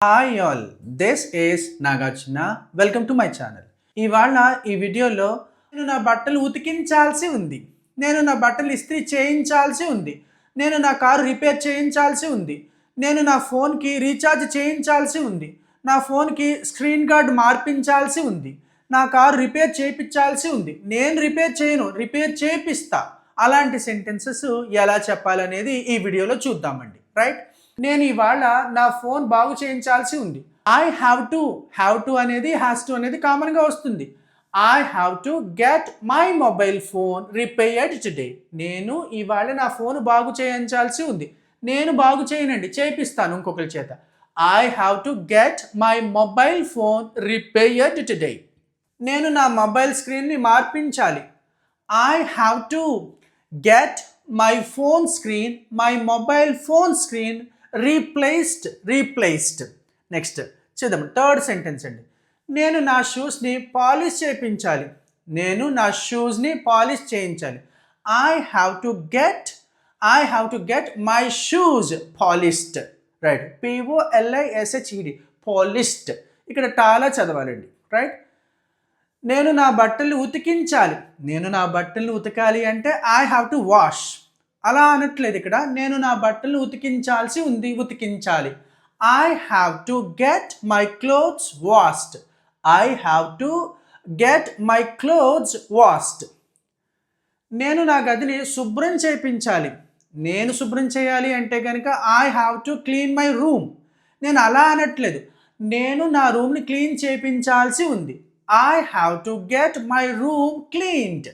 Hi all, this is Nagarjuna. Welcome to my channel. ఇవాళ ఈ వీడియోలో నేను నా బట్టలు ఉతికించాల్సి ఉంది, నేను నా బట్టలు ఇస్త్రీ చేయించాల్సి ఉంది, నేను నా కారు రిపేర్ చేయించాల్సి ఉంది, నేను నా ఫోన్కి రీఛార్జ్ చేయించాల్సి ఉంది, నా ఫోన్కి స్క్రీన్ గార్డ్ మార్పించాల్సి ఉంది, నా కారు రిపేర్ చేయించాల్సి ఉంది, నేను రిపేర్ చేయను, రిపేర్ చేపిస్తా. అలాంటి సెంటెన్సెస్ ఎలా చెప్పాలనేది ఈ వీడియోలో చూద్దామండి. రైట్, నేను ఇవాళ నా ఫోన్ బాగు చేయించాల్సి ఉంది. ఐ హ్యావ్ టు అనేది హ్యాస్ టు అనేది కామన్గా వస్తుంది. I have to get my mobile phone repaired today. నేను ఇవాళ నా ఫోన్ బాగు చేయించాల్సి ఉంది. నేను బాగు చేయనండి, చేపిస్తాను ఇంకొకరి చేత. I have to get my mobile phone repaired today. నేను నా మొబైల్ స్క్రీన్ని మార్పించాలి. I have to get my phone screen, my mobile phone screen replaced. Next చూద్దాం, థర్డ్ సెంటెన్స్ అండి. నేను నా షూస్ని పాలిష్ చేయించాలి. నేను నా షూస్ని పాలిష్ చేయించాలి. I have to get my shoes polished. Right, POLISHED, polished. ఇక్కడ టాలా చదవాలండి. రైట్, నేను నా బట్టలు ఉతికించాలి. నేను నా బట్టలు ఉతకాలి అంటే ఐ హ్యావ్ టు వాష్. అలా అనట్లేదు ఇక్కడ. నేను నా బట్టలు ఉతికించాల్సి ఉంది, ఉతికించాలి. I have to get my clothes washed. I have to get my clothes washed. నేను నా గదిని శుభ్రం చేయించాలి. నేను శుభ్రం చేయాలి అంటే కనుక I have to clean my room. నేను అలా అనట్లేదు. నేను నా రూమ్ని క్లీన్ చేయించాల్సి ఉంది. I have to get my room cleaned.